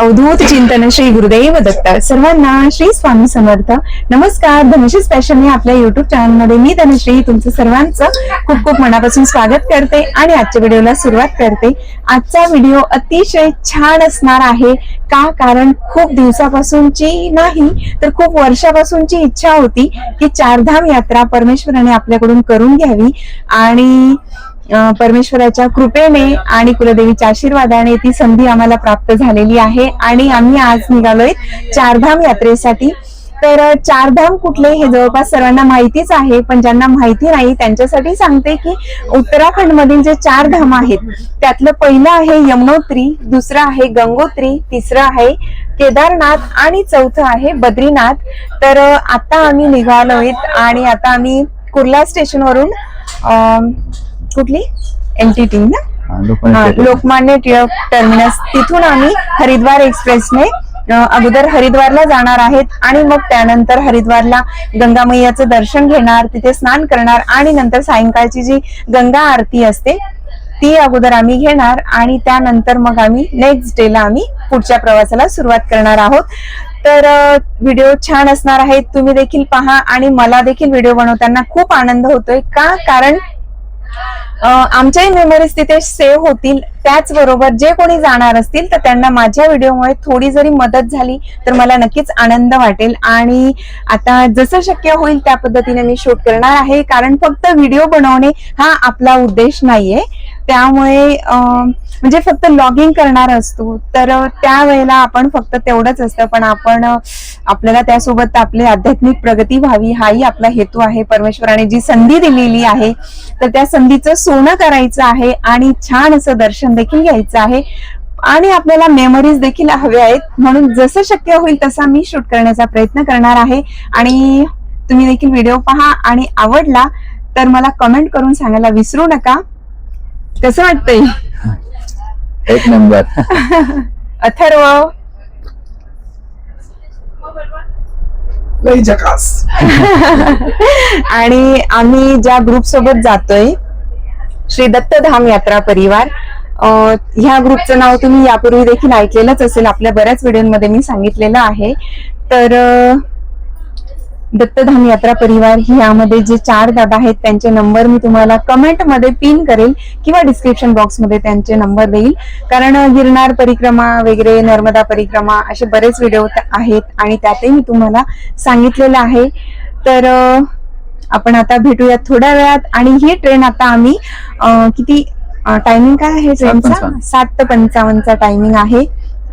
अवधूत चिंतन श्री गुरुदेव दत्त. सर्वांना श्री स्वामी समर्थ. नमस्कार. धनश्री स्पेशल मी आपल्या युट्यूब चॅनल मध्ये मी धनश्री तुमचं सर्वांचं खूप खूप मनापासून स्वागत करते आणि आजच्या व्हिडिओला सुरुवात करते. आजचा व्हिडिओ अतिशय छान असणार आहे. का? कारण खूप दिवसापासूनची नाही तर खूप वर्षापासूनची इच्छा होती की चारधाम यात्रा परमेश्वराने आपल्याकडून करून घ्यावी आणि परमेश्वराच्या कृपेने आणि कुलदेवीच्या आशीर्वादाने ती संधी आम्हाला प्राप्त झालेली आहे आणि आम्ही आज निघालोय चारधाम यात्रेसाठी. तर चारधाम कुठले हे जवळपास सर्वांना माहितीच आहे, पण ज्यांना माहिती नाही त्यांच्यासाठी सांगते की उत्तराखंड मधील जे चार धाम आहेत त्यातलं पहिलं आहे यमुनोत्री, दुसरं आहे गंगोत्री, तिसरं आहे केदारनाथ आणि चौथं आहे बद्रीनाथ. तर आता आम्ही निघालोय आणि आता आम्ही कुर्ला स्टेशनवरून कुठली एनटीटी ना लोकमान्य टिळक टर्मिनस तिथून आम्ही हरिद्वार एक्सप्रेसने अगोदर हरिद्वारला जाणार आहेत आणि मग त्यानंतर हरिद्वारला गंगा मैयाचं दर्शन घेणार, तिथे स्नान करणार आणि नंतर सायंकाळची जी गंगा आरती असते ती अगोदर आम्ही घेणार आणि त्यानंतर मग आम्ही नेक्स्ट डेला आम्ही पुढच्या प्रवासाला सुरुवात करणार आहोत. तर व्हिडिओ छान असणार आहे, तुम्ही देखील पहा आणि मला देखील व्हिडिओ बनवताना खूप आनंद होतोय. का? कारण आमच्याही मेमरीज तिथे सेव्ह होतील. त्याचबरोबर जे कोणी जाणार असतील तर त्यांना माझ्या व्हिडिओमुळे थोडी जरी मदत झाली तर मला नक्कीच आनंद वाटेल. आणि आता जसं शक्य होईल त्या पद्धतीने मी शूट करणार आहे, कारण फक्त व्हिडिओ बनवणे हा आपला उद्देश नाहीये. त्यामुळे म्हणजे फक्त लॉगिंग करणार असतो तर त्यावेळेला आपण फक्त तेवढंच असतं, पण आपल्याला त्यासोबत आपली आध्यात्मिक प्रगती व्हावी हाही आपला हेतू आहे. परमेश्वराने जी संधी दिलेली आहे तर त्या संधीचं सोनं करायचं आहे आणि छान असं दर्शन देखील घ्यायचं आहे आणि आपल्याला मेमरीज देखील हव्या आहेत. म्हणून जसं शक्य होईल तसा मी शूट करण्याचा प्रयत्न करणार आहे आणि तुम्ही देखील व्हिडिओ पहा आणि आवडला तर मला कमेंट करून सांगायला विसरू नका. कसं वाटतंय? एक नंबर. अथर्व लई झकास. आणि आम्ही ज्या ग्रुप सोबत जातोय श्री दत्तधाम यात्रा परिवार, ह्या ग्रुपचं नाव तुम्ही यापूर्वी देखील ऐकलेलंच असेल, आपल्या बऱ्याच व्हिडिओमध्ये मी सांगितलेलं आहे. तर दत्तधाम यात्रा परिवार यामध्ये जे चार दादा आहेत त्यांचे नंबर मी तुम्हाला कमेंटमध्ये पिन करेल किंवा डिस्क्रिप्शन बॉक्समध्ये त्यांचे नंबर देईल. कारण गिरनार परिक्रमा वगैरे, नर्मदा परिक्रमा असे बरेच व्हिडिओ आहेत आणि त्यातही मी तुम्हाला सांगितलेलं आहे. तर आपण आता भेटूयात थोड्या वेळात. आणि ही ट्रेन आता आम्ही किती टायमिंग काय आहे ट्रेनचा? 7:55 टायमिंग आहे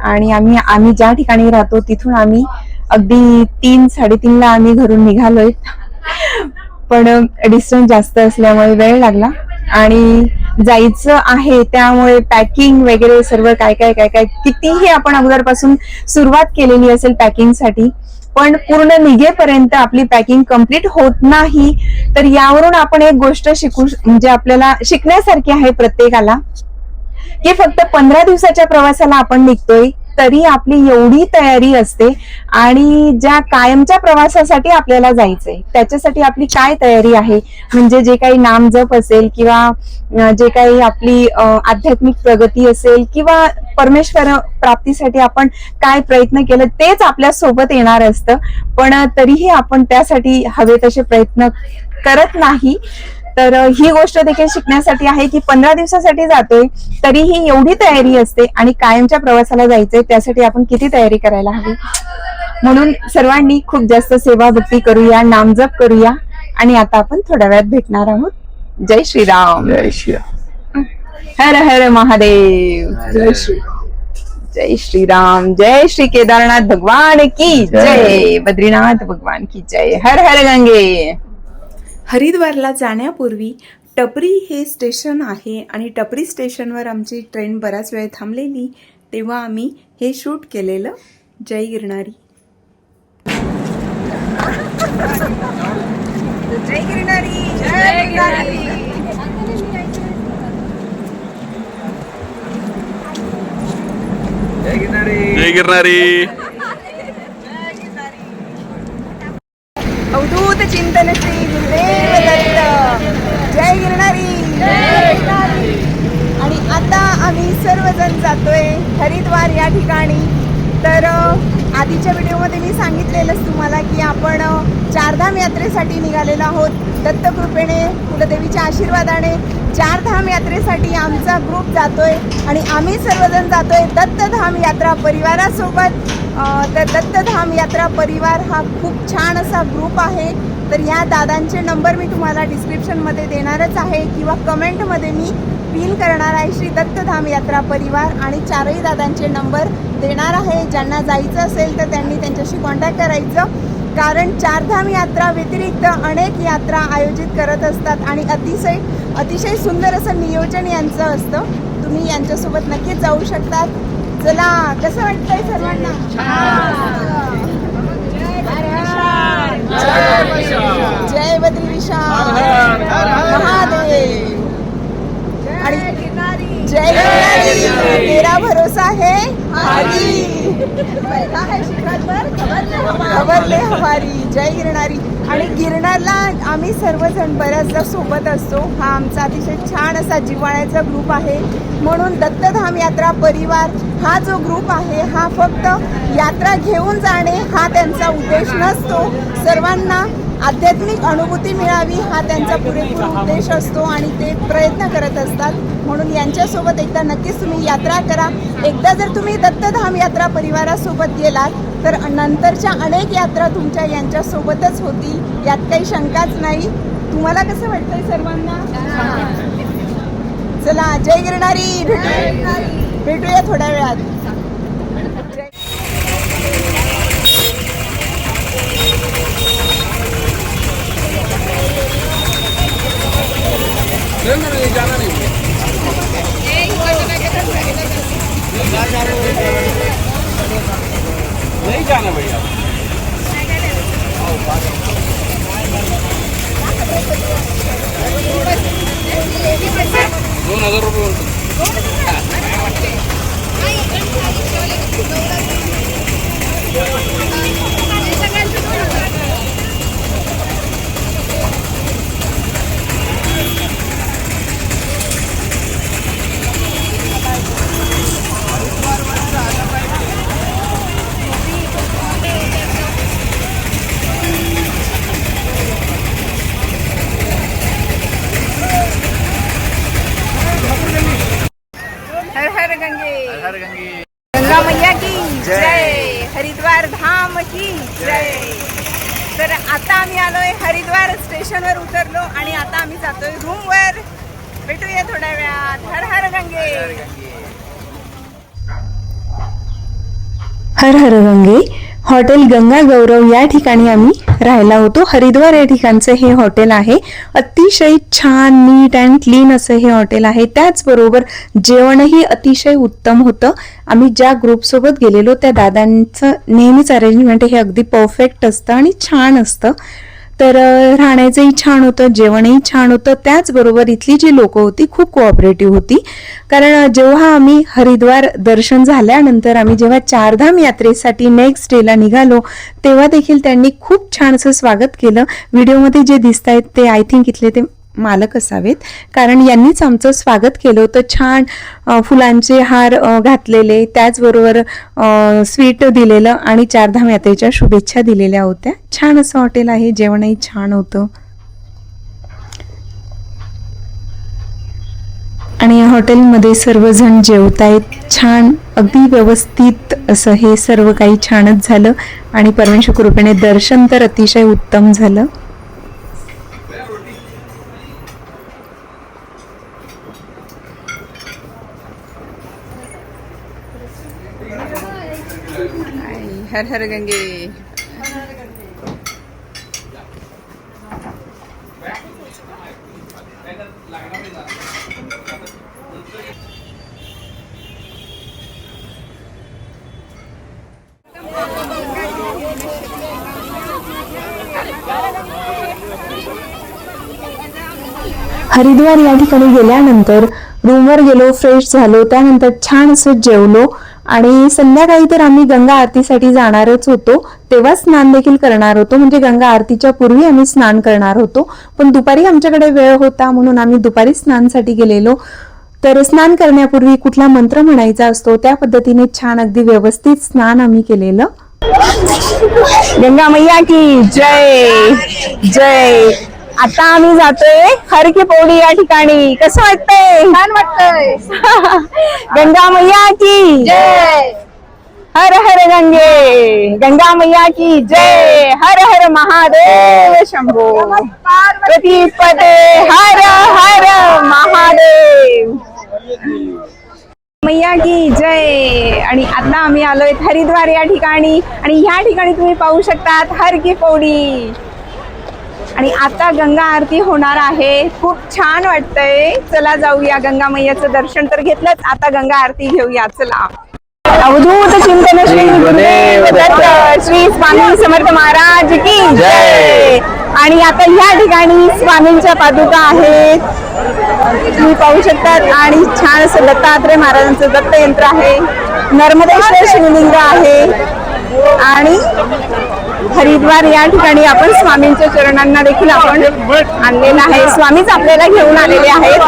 आणि आम्ही ज्या ठिकाणी राहतो तिथून आम्ही अगदी 3-3:30 आम्ही घरून निघालोय, पण डिस्टन्स जास्त असल्यामुळे वेळ लागला आणि जायचं आहे त्यामुळे पॅकिंग वगैरे सर्व काय काय काय काय कितीही आपण अगोदरपासून सुरुवात केलेली असेल पॅकिंग साठी, पण पूर्ण निघेपर्यंत आपली पॅकिंग कम्प्लीट होत नाही. तर यावरून आपण एक गोष्ट म्हणजे आपल्याला शिकण्यासारखी आहे प्रत्येकाला, की फक्त 15 दिवसाच्या प्रवासाला आपण निघतोय तरी आपली एवढी तयारी असते आणि ज्या कायमच्या प्रवासासाठी आपल्याला जायचंय त्याच्यासाठी आपली काय तयारी आहे, म्हणजे जे काही नामजप असेल किंवा जे काही आपली आध्यात्मिक प्रगती असेल किंवा परमेश्वर प्राप्तीसाठी आपण काय प्रयत्न केलं तेच आपल्या सोबत येणार असतं. पण तरीही आपण त्यासाठी हवे तसे प्रयत्न करत नाही. तर ही गोष्ट देखील शिकण्यासाठी आहे की 15 दिवसासाठी जातोय तरीही एवढी तयारी असते आणि कायमच्या प्रवासाला जायचंय त्यासाठी आपण किती तयारी करायला हवी. म्हणून सर्वांनी खूप जास्त सेवा भक्ती करूया, नामजप करूया आणि आता आपण थोड्या वेळात भेटणार आहोत. जय श्रीराम. जय श्रीराम. हर हर महादेव. जय श्री. जय श्रीराम. जय श्री केदारनाथ भगवान की जय. बद्रीनाथ भगवान की जय. हर हर गंगे. हरिद्वारला जाण्यापूर्वी टपरी हे स्टेशन आहे आणि टपरी स्टेशनवर आमची ट्रेन बराच वेळ थांबलेली, तेव्हा आम्ही हे शूट केलेलं. जय गिरणारी. जय गिरणारी. जय गिरणारी. जय गिरणारी. अवधूत चिंतन श्री गुरुदेव दत्त. जय गिरणारी. आणि आता आम्ही सर्वजण जातोय हरिद्वार या ठिकाणी तर आधीच्या व्हिडिओमध्ये मी सांगितलेलंच तुम्हाला की आपण चारधाम यात्रेसाठी निघालेलो आहोत. दत्तकृपेने कुलदेवीच्या आशीर्वादाने चारधाम यात्रेसाठी आमचा ग्रुप जातोय आणि आम्ही सर्वजण जातोय दत्तधाम यात्रा परिवारासोबत. तर दत्तधाम यात्रा परिवार हा खूप छान असा ग्रुप आहे. तर या दादांचे नंबर मी तुम्हाला डिस्क्रिप्शनमध्ये देणारच आहे किंवा कमेंटमध्ये मी पिन करणार आहे. श्री दत्तधाम यात्रा परिवार आणि चारही दादांचे नंबर देणार आहे. ज्यांना जायचं असेल तर त्यांनी त्यांच्याशी कॉन्टॅक्ट करायचं, कारण चारधाम यात्रा व्यतिरिक्त अनेक यात्रा आयोजित करत असतात आणि अतिशय सुंदर असं नियोजन यांचं असतं. तुम्ही यांच्यासोबत नक्कीच जाऊ शकतात. चला, कसं वाटतंय सर्वांना? जय बद्री विशाल महादेव आणि जय गिरनारी. तेरा भरोसा है हरी, खबर ले हमारी. जय गिरनारी. आणि गिरनारला आम्ही सर्वजण बऱ्याचदा सोबत असतो. हा आमचा अतिशय छान असा जिव्हाळ्याचा ग्रुप आहे. म्हणून दत्तधाम यात्रा परिवार हा जो ग्रुप आहे हा फक्त यात्रा घेऊन जाणे हा त्यांचा उद्देश नसतो. सर्वांना आध्यात्मिक अनुभूती मिळावी हा त्यांचा पुरेपूर उद्देश असतो आणि ते प्रयत्न करत असतात. म्हणून यांच्यासोबत एकदा नक्कीच तुम्ही यात्रा करा. एकदा जर तुम्ही दत्तधाम यात्रा परिवारासोबत गेलात तर नंतरच्या अनेक यात्रा तुमच्या यांच्यासोबतच होतील, यात काही शंकाच नाही. तुम्हाला कसं वाटतंय सर्वांना? चला, जय गिरनारी. भेटूया थोड्या वेळात. नहीं जाना भैया. 2000 रुपये बोलतो. हर हर गंगे. गंगा मैया की जय. हरिद्वार धाम की जय. तर आता आम्ही आलोय हरिद्वार स्टेशनवर उतरलो आणि आता आम्ही जातोय रूमवर. भेटूया थोड्या वेळात. हर हर गंगे. हर हर गंगे. हॉटेल गंगा गौरव या ठिकाणी आम्ही राहायला होतो. हरिद्वार या ठिकाणचं हे हॉटेल आहे. अतिशय छान, नीट अँड क्लीन असं हे हॉटेल आहे. त्याचबरोबर जेवणही अतिशय उत्तम होतं. आम्ही ज्या ग्रुपसोबत गेलेलो त्या दादांचं नेहमीच अरेंजमेंट हे अगदी परफेक्ट असतं आणि छान असतं. तर राहण्याचंही छान होतं, जेवणही छान होतं. त्याचबरोबर इथली जी लोकं होती खूप कोऑपरेटिव्ह होती. कारण जेव्हा आम्ही हरिद्वार दर्शन झाल्यानंतर आम्ही जेव्हा चारधाम यात्रेसाठी नेक्स्ट डेला निघालो तेव्हा देखील त्यांनी खूप छान असं स्वागत केलं. व्हिडिओमध्ये जे दिसत आहेत ते आय थिंक इथले ते मालक असावेत, कारण यांनीच आमचं स्वागत केलं होतं. छान फुलांचे हार घातलेले, त्याचबरोबर स्वीट दिलेलं आणि चारधाम यात्रेच्या शुभेच्छा दिलेल्या होत्या. छान असं हॉटेल आहे, जेवणही छान होतं. आणि या हॉटेलमध्ये सर्वजण जेवतायत. छान, अगदी व्यवस्थित असं हे सर्व काही छानच झालं आणि परमेश्वर कृपेने दर्शन तर अतिशय उत्तम झालं. हर हर गंगे. हरिद्वार या ठिकाणी गेल्यानंतर रूमवर गेलो, फ्रेश झालो, त्यानंतर छान असं जेवलो आणि संध्याकाळी तर आम्ही गंगा आरतीसाठी जाणारच होतो. तेव्हा स्नान देखील करणार होतो, म्हणजे गंगा आरतीच्या पूर्वी आम्ही स्नान करणार होतो. पण दुपारी आमच्याकडे वेळ होता म्हणून आम्ही दुपारी स्नानासाठी गेलेलो. तर स्नान करण्यापूर्वी कुठला मंत्र म्हणायचा असतो त्या पद्धतीने छान अगदी व्यवस्थित स्नान आम्ही केलेलं. गंगा मैया की जय जय. आता आम्ही जातोय हर की पौडी या ठिकाणी. कसं वाटतंय? छान वाटतंय. गंगा मैया की जय. हर हर गंगे. गंगा मैया की जय. हर हर महादेव शंभो. प्रतिपदे हर हर महादेव. मैया की जय. आणि आता आम्ही आलोय हरिद्वार या ठिकाणी आणि ह्या ठिकाणी तुम्ही पाहू शकतात हर की पौडी. आणि आता गंगा आरती होणार आहे. खूप छान वाटतंय. चला जाऊया. गंगा मैयाचं दर्शन तर घेतलंच, आता गंगा आरती घेऊया. चला. अवधूत चिंतन श्री गुरुदेव दत्त. श्री स्वामी समर्थ महाराज की जय. आणि आता ह्या ठिकाणी स्वामींच्या पादुका आहेत तुम्ही पाहू शकतात. आणि छान असं दत्तात्रय महाराजांचं दत्त यंत्र आहे. नर्मदेश्वर शिवलिंग आहे. आणि हरिद्वार या ठिकाणी आपण स्वामींच्या चरणांना देखील आपण आणलेलं आहे. स्वामीच आपल्याला घेऊन आलेले आहेत.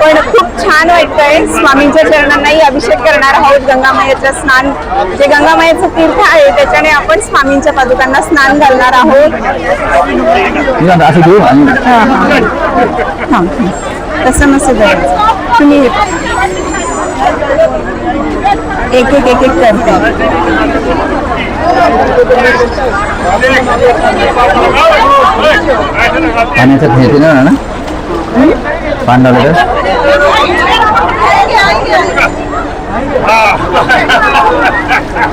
पण खूप छान वाटतंय. स्वामींच्या चरणांनाही अभिषेक करणार आहोत. गंगामायेचं स्नान जे गंगामायेचं तीर्थ आहे त्याच्याने आपण स्वामींच्या पादुकांना स्नान घालणार आहोत. तसं नसं जायचं तुम्ही एक एक एक एक करते. पाण्याचं खेळते ना पांडवलं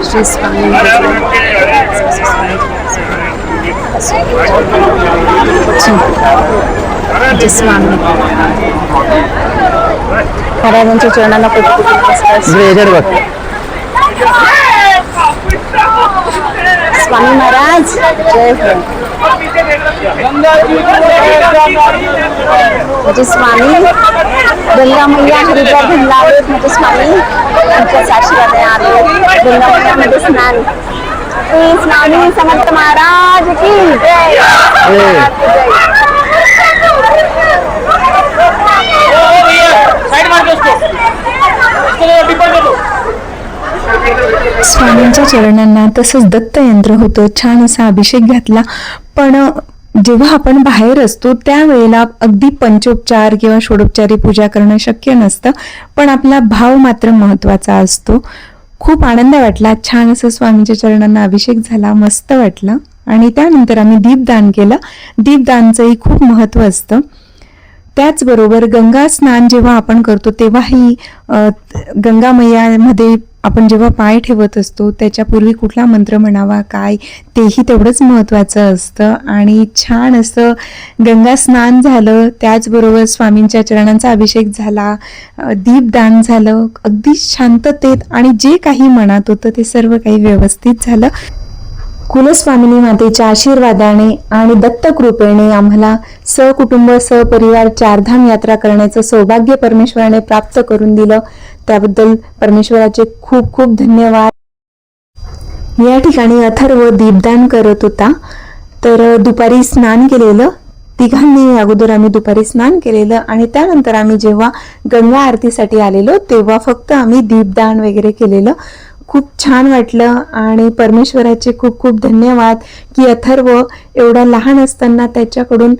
श्री स्वामी स्वामी महाराजांच्या चरणाला याच्यात बघ. स्वामी महाराज जय हो. म्हणजे स्वामी गंगा मैया हरिद्वार घडला आहेत. म्हणजे स्वामी आमच्याच आशीर्वाद आले. गंगा मैयामध्ये स्नान. श्री स्वामी समर्थ महाराज की जय. स्वामींच्या चरणांना तसंच दत्त यंत्र होतं. छान असा अभिषेक घातला. पण जेव्हा आपण बाहेर असतो त्यावेळेला अगदी पंचोपचार किंवा षोडोपचारी पूजा करणं शक्य नसतं. पण आपला भाव मात्र महत्वाचा असतो. खूप आनंद वाटला. छान असं स्वामींच्या चरणांना अभिषेक झाला. मस्त वाटलं. आणि त्यानंतर आम्ही दीपदान केलं. दीपदानचंही खूप महत्त्व असतं. त्याचबरोबर गंगा स्नान जेव्हा आपण करतो तेव्हाही गंगा मैयामध्ये आपण जेव्हा पाय ठेवत असतो त्याच्यापूर्वी कुठला मंत्र म्हणावा काय तेही तेवढंच महत्त्वाचं असतं. आणि छान असं गंगा स्नान झालं. त्याचबरोबर स्वामींच्या चरणांचा अभिषेक झाला. दीपदान झालं. अगदी शांततेत आणि जे काही मनात होतं ते सर्व काही व्यवस्थित झालं. कुलस्वामिनी मातेच्या आशीर्वादाने आणि दत्तकृपेने आम्हाला सहकुटुंब सहपरिवार चारधाम यात्रा करण्याचं सौभाग्य परमेश्वराने प्राप्त करून दिलं. त्याबद्दल परमेश्वराचे खूप खूप धन्यवाद. या ठिकाणी अथर्व दीपदान करत होता. तर दुपारी स्नान केलेलं. तिघांनी अगोदर आम्ही दुपारी स्नान केलेलं आणि त्यानंतर आम्ही जेव्हा गंगा आरतीसाठी आलेलो तेव्हा फक्त आम्ही दीपदान वगैरे केलेलं. खूप छान वाटलं आणि परमेश्वराचे खूप खूप धन्यवाद की अथर्व एवढा लहान असताना त्याच्याकडून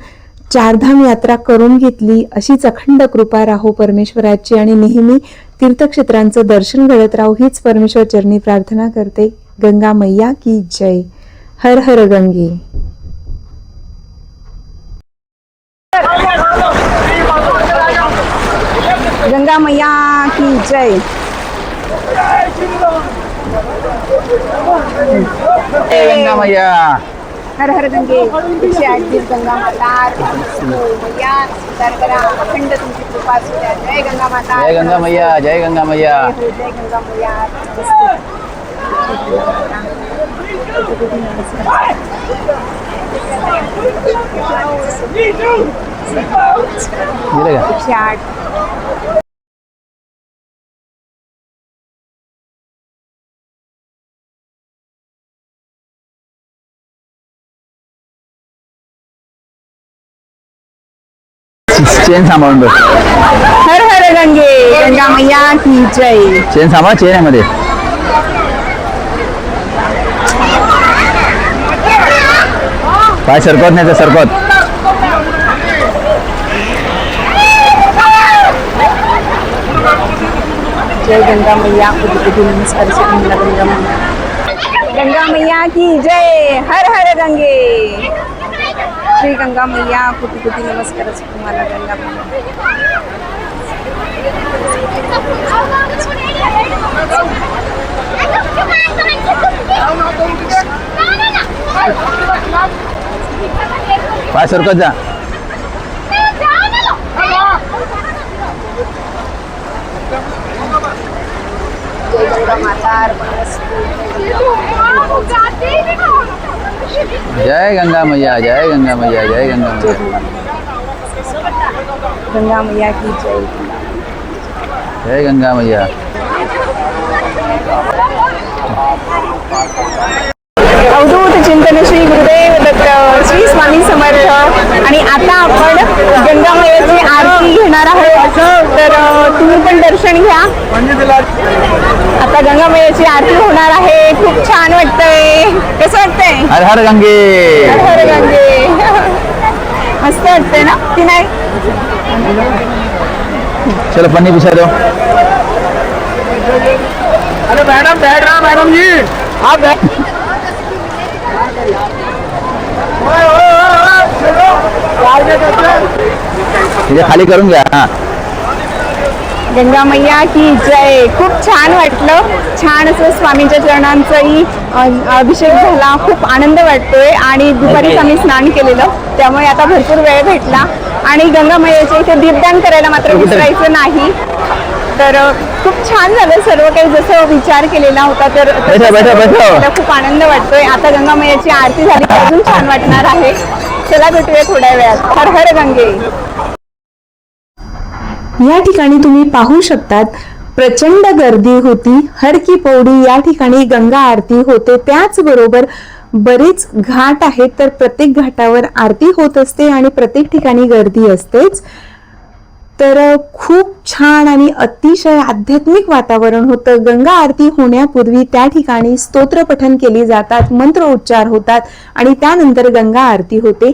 चारधाम यात्रा करून घेतली. अशीच अखंड कृपा राहो परमेश्वराची आणि नेहमी तीर्थक्षेत्रांचं दर्शन घडत राहू हीच परमेश्वर चरणी प्रार्थना करते. गंगा मैया की जय. हर हर गंगे. गंगा मैया की जय. गंगा मैया. हर हर गंगे. 108 दिवस गंगा माता मैया स्वीकार करा. अखंड तुमची कृपा असू द्या. जय गंगा माता. जय गंगा मैया. जय गंगा मैया. जय गंगा मैया. दिलं का? 108. चेन सांभाळून बस. हर हर हर गंगे गंगा मैया की जय. चेन सांभाळ, चेन आहे मध्ये. पाय सरकवत नाही तर सरकवत. जय गंगा मैया. कोटी नमस्कार से तुम्हाला गंगा मैया. गंगा मैया की जय. हर हर गंगे. श्री गंगा मैया. कोटी नमस्कार से तुम्हाला गंगा मैया. पाय सरकत जा. जय गंगा माता अर्पणमस्तु. जय गंगा मैया, जय गंगा मैया, जय गंगा मैया. गंगा मैया की जय. जय गंगा मैया. अवधूत चिंतन श्री गुरुदेव दत्त. श्री स्वामी समर्थ. आणि आता आपण गंगा मैयाची आरती घेणार आहोत. तर तुम्ही पण दर्शन घ्या. आता गंगा मैयाची आरती होणार आहे. खूप छान वाटतंय. कसं वाटतंय? हर हर गंगे. हर हर गंगे. मस्त वाटतंय ना की नाही? चलो पन्नी बिछा दो. अरे मैडम बैठ रहा मैडम जी आप तिथे खाली करून घ्या. हा गंगा मैया की जय. खूप छान वाटलं. छान असं स्वामींच्या चरणांचाही अभिषेक झाला. खूप आनंद वाटतोय. आणि दुपारीच आम्ही स्नान केलेलं, त्यामुळे आता भरपूर वेळ भेटला. आणि गंगा मैयाच्या इथे दीपदान करायला मात्र विसरायचं नाही. तर खूप छान झालं. सर्व काही जसं विचार केलेला होता तर बैठा, बैठा, बैठा. मला खूप आनंद वाटतोय. आता गंगा मैयाची आरती झाली की अजून छान वाटणार आहे. चला भेटूया थोड्या वेळात. हर हर गंगे. या ठिकाणी तुम्ही पाहू शकतात प्रचंड गर्दी होती. हर की पौडी या ठिकाणी गंगा आरती होते. त्याचबरोबर बरेच घाट आहेत, तर प्रत्येक घाटावर आरती होत असते आणि प्रत्येक ठिकाणी गर्दी असतेच. तर खूप छान आणि अतिशय आध्यात्मिक वातावरण होतं. गंगा आरती होण्यापूर्वी त्या ठिकाणी स्तोत्र पठन केली जातात, मंत्रोच्चार होतात आणि त्यानंतर गंगा आरती होते.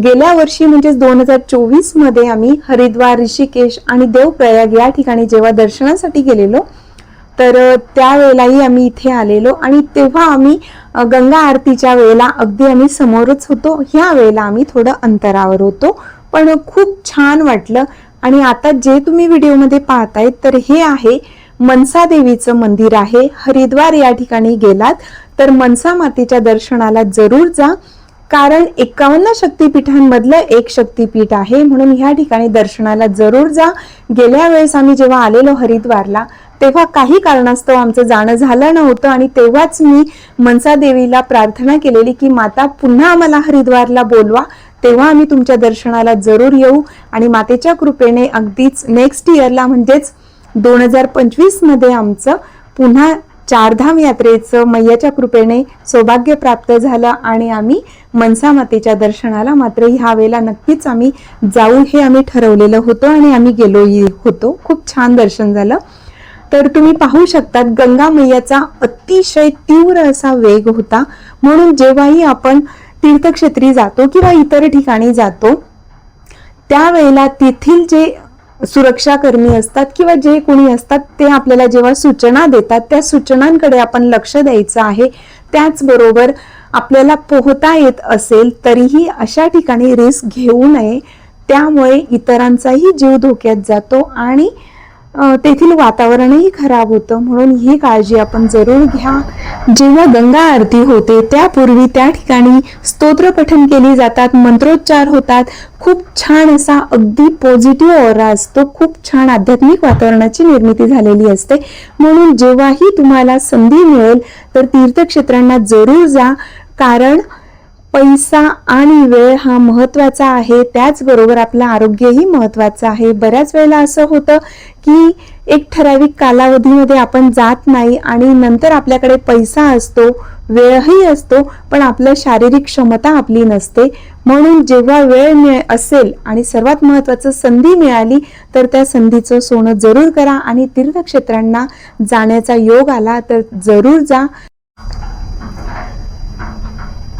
गेल्या वर्षी म्हणजेच 2024 मध्ये आम्ही हरिद्वार, ऋषिकेश आणि देवप्रयाग या ठिकाणी जेव्हा दर्शनासाठी गेलेलो, तर त्यावेळेलाही आम्ही इथे आलेलो आणि तेव्हा आम्ही गंगा आरतीच्या वेळेला अगदी आम्ही समोरच होतो. ह्या वेळेला आम्ही थोडं अंतरावर होतो, पण खूप छान वाटलं. आणि आता जे तुम्ही व्हिडिओमध्ये पाहताय तर हे आहे मनसा देवीचं मंदिर आहे. हरिद्वार या ठिकाणी गेलात तर मनसा मातेच्या दर्शनाला जरूर जा, कारण 51 शक्तिपीठांमधलं एक शक्तिपीठ आहे, म्हणून ह्या ठिकाणी दर्शनाला जरूर जा. गेल्या वेळेस आम्ही जेव्हा आलेलो हरिद्वारला तेव्हा काही कारणास्तव आमचं जाणं झालं नव्हतं आणि तेव्हाच मी मनसा देवीला प्रार्थना केलेली की माता पुन्हा आम्हाला हरिद्वारला बोलवा, तेव्हा आम्ही तुमच्या दर्शनाला जरूर येऊ. आणि मातेच्या कृपेने अगदीच नेक्स्ट इयरला म्हणजेच 2025 मध्ये आमचं पुन्हा चारधाम यात्रेचं मैयाच्या कृपेने सौभाग्य प्राप्त झालं आणि आम्ही मनसा मातेच्या दर्शनाला मात्र ह्या वेळेला नक्कीच आम्ही जाऊ हे आम्ही ठरवलेलं होतं आणि आम्ही गेलोही होतो. खूप छान दर्शन झालं. तर तुम्ही पाहू शकतात गंगा मैयाचा अतिशय तीव्र असा वेग होता. म्हणून जेव्हाही आपण तीर्थक्षेत्री जातो किंवा इतर ठिकाणी जातो त्यावेळेला तेथील जे सुरक्षाकर्मी असतात किंवा जे कोणी असतात ते आपल्याला जेव्हा सूचना देतात त्या सूचनांकडे आपण लक्ष द्यायचं आहे. त्याचबरोबर आपल्याला पोहता येत असेल तरीही अशा ठिकाणी रिस्क घेऊ नये, त्यामुळे इतरांचाही जीव धोक्यात जातो आणि तेथील वातावरणही खराब होतं. म्हणून ही काळजी आपण जरूर घ्या. जेव्हा गंगा आरती होते त्यापूर्वी त्या ठिकाणी स्तोत्र पठन केली जातात, मंत्रोच्चार होतात. खूप छान असा अगदी पॉझिटिव्ह ऑरा असतो. खूप छान आध्यात्मिक वातावरणाची निर्मिती झालेली असते. म्हणून जेव्हाही तुम्हाला संधी मिळेल तर तीर्थक्षेत्रांना जरूर जा, कारण पैसा आणि वेळ हा महत्वाचा आहे, त्याचबरोबर आपलं आरोग्यही महत्वाचं आहे. बऱ्याच वेळेला असं होतं की एक ठराविक कालावधीमध्ये आपण जात नाही आणि नंतर आपल्याकडे पैसा असतो, वेळही असतो, पण आपलं शारीरिक क्षमता आपली नसते. म्हणून जेव्हा वेळ असेल आणि सर्वात महत्त्वाचं संधी मिळाली तर त्या संधीचं सोनं जरूर करा आणि तीर्थक्षेत्रांना जाण्याचा योग आला तर जरूर जा.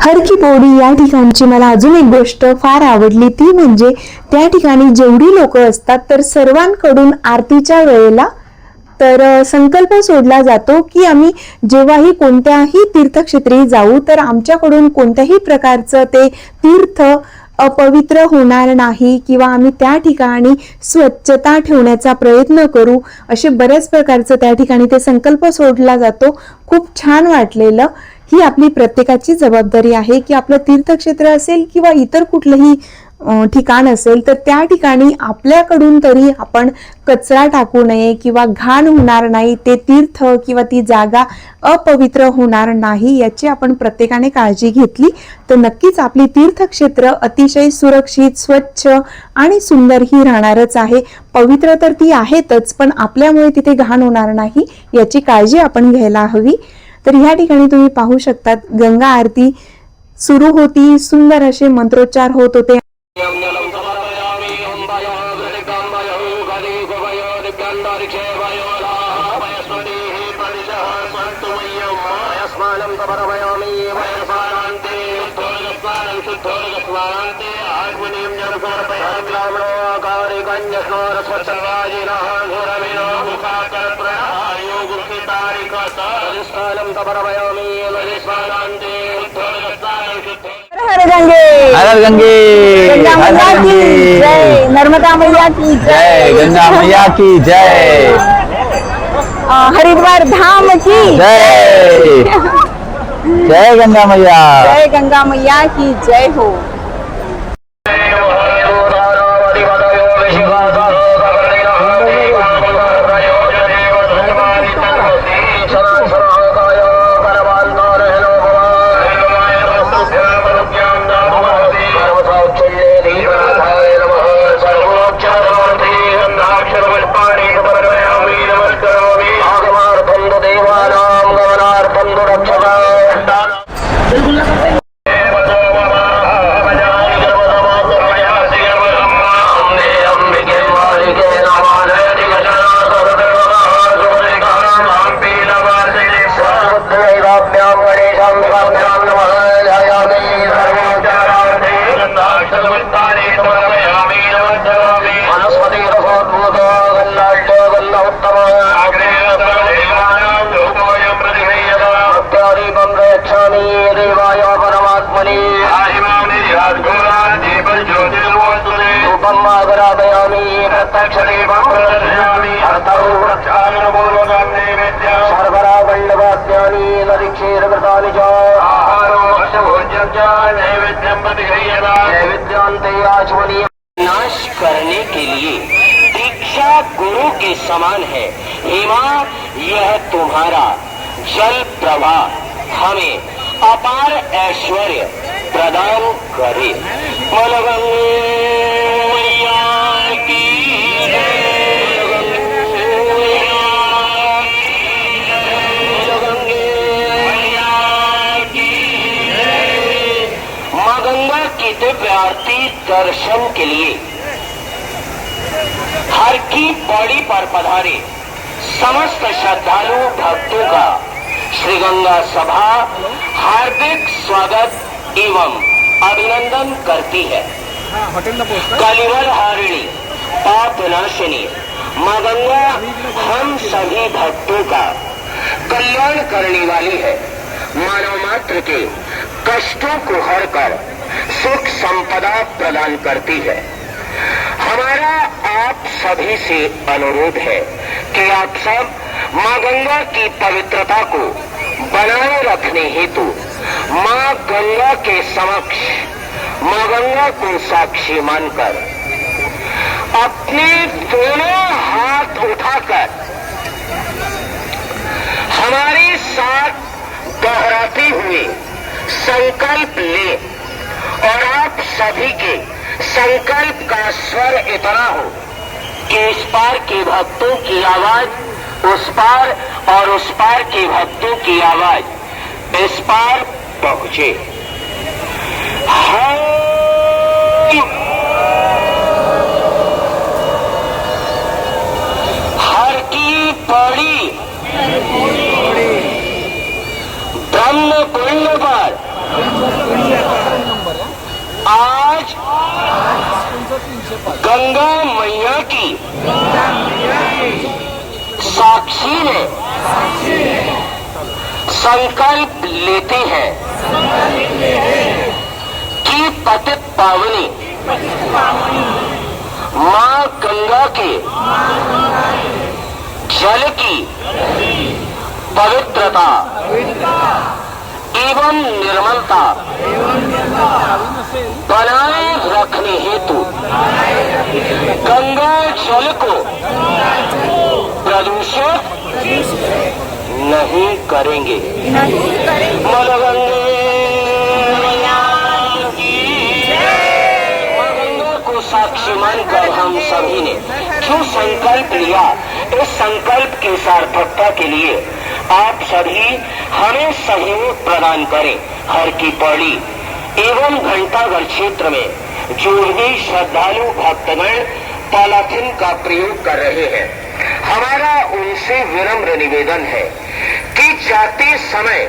हर की पौडी या ठिकाणची मला अजून एक गोष्ट फार आवडली, ती म्हणजे त्या ठिकाणी जेवढी लोक असतात तर सर्वांकडून आरतीच्या वेळेला तर संकल्प सोडला जातो की आम्ही जेव्हाही कोणत्याही तीर्थक्षेत्री जाऊ तर आमच्याकडून कोणत्याही प्रकारचं ते तीर्थ अपवित्र होणार नाही किंवा आम्ही त्या ठिकाणी स्वच्छता ठेवण्याचा प्रयत्न करू, असे बऱ्याच प्रकारचं त्या ठिकाणी ते संकल्प सोडला जातो. खूप छान वाटलेलं. ही आपली प्रत्येकाची जबाबदारी आहे की आपलं तीर्थक्षेत्र असेल किंवा इतर कुठलंही ठिकाण असेल तर त्या ठिकाणी आपल्याकडून तरी आपण कचरा टाकू नये किंवा घाण होणार नाही, ते तीर्थ किंवा ती जागा अपवित्र होणार नाही याची आपण प्रत्येकाने काळजी घेतली तर नक्कीच आपली तीर्थक्षेत्र अतिशय सुरक्षित, स्वच्छ आणि सुंदर ही राहणारच आहे. पवित्र तर ती आहेतच, पण आपल्यामुळे तिथे घाण होणार नाही याची काळजी आपण घ्यायला हवी. तर ह्या ठिकाणी तुम्ही पाहू शकतात गंगा आरती सुरू होती, सुंदर असे मंत्रोच्चार होत होते. हर गंगे हर गंगे, गंगा हर मैया की गंगे, जय, नर्मदा मैया की जय गंगा मैया की जय, हरिद्वार धाम की जय, जय गंगा मैया, जय गंगा मैया की जय हो. नाश करने के लिए दीक्षा गुरु के समान है। हिमा यह तुम्हारा जल प्रवाह हमें अपार ऐश्वर्य प्रदान करे। मनगंगे मैया की गंगा की दिव्य आरती दर्शन के लिए हर की पौड़ी पर पधारे समस्त श्रद्धालु भक्तों का श्री गंगा सभा हार्दिक स्वागत एवं अभिनंदन करती है। कलिवल हारिणी पाप नाशिनी माँ गंगा हम सभी भक्तों का कल्याण करने वाली है। मानव मात्र के कष्टों को हरकर सुख संपदा प्रदान करती है। हमारा आप सभी से अनुरोध है कि आप सब माँ गंगा की पवित्रता को बनाए रखने हेतु माँ गंगा के समक्ष माँ गंगा को साक्षी मानकर अपने दोनों हाथ उठाकर हमारे साथ दोहराते हुए संकल्प ले और आप सभी के संकल्प का स्वर इतना हो कि इस पार के भक्तों की आवाज उस पार और उस पार के भक्तों की आवाज इस पार पहुंचे। हर की पौड़ी ब्रह्म कुंड पर आज गंगा मैया की साक्षी में संकल्प लेते हैं कि पतित पावनी मां गंगा के जल की पवित्रता एवं निर्मलता बनाए रखने हेतु गंगा जल को प्रदूषित नहीं करेंगे। गंगा को साक्षी मानकर हम सभी ने जो संकल्प लिया, इस संकल्प की सार्थकता के लिए आप सभी हमें सहयोग प्रदान करें। हर की पौड़ी एवं घंटाघर क्षेत्र में जो भी श्रद्धालु भक्तगण पॉलीथिन का प्रयोग कर रहे हैं, हमारा उनसे विनम्र निवेदन है कि जाते समय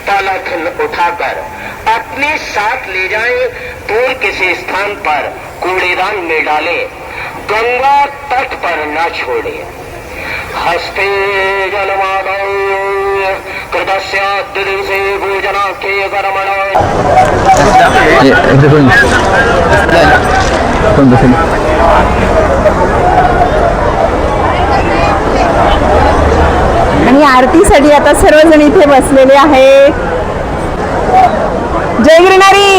पॉलीथिन उठाकर अपने साथ ले जाएं, दूर किसी स्थान पर कूड़ेदान में डालें, गंगा तट पर न छोड़ें। हस्ते जलमादौ कृतस्य दिवसे भोजनाख्ये कर्मणा। आणि आरतीसाठी आता सर्वजण इथे बसलेले आहेत. जय गिरणारी,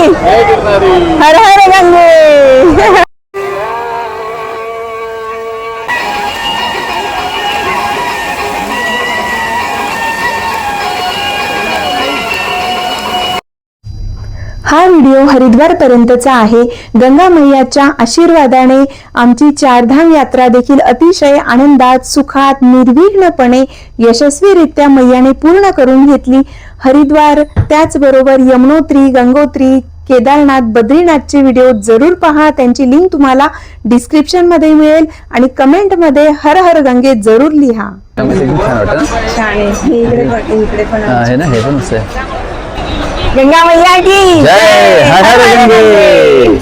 हर हर गंगे. हा व्हिडिओ हरिद्वार पर्यंतचा आहे. गंगा मैयाच्या आशीर्वादाने आमची चारधाम यात्रा देखील अतिशय आनंदात, सुखात, निर्विघ्नपणे, यशस्वीरित्या मैयाने पूर्ण करून घेतली. हरिद्वार, त्याचबरोबर यमुनोत्री, गंगोत्री, केदारनाथ, बद्रीनाथचे व्हिडिओ जरूर पहा. त्यांची लिंक तुम्हाला डिस्क्रिप्शन मध्ये मिळेल आणि कमेंट मध्ये हर हर गंगे जरूर लिहा. छान आहे. इकडे पण आहे ना, हे पण मस्त आहे. गंगा मैया की जय, हर हर गंगे.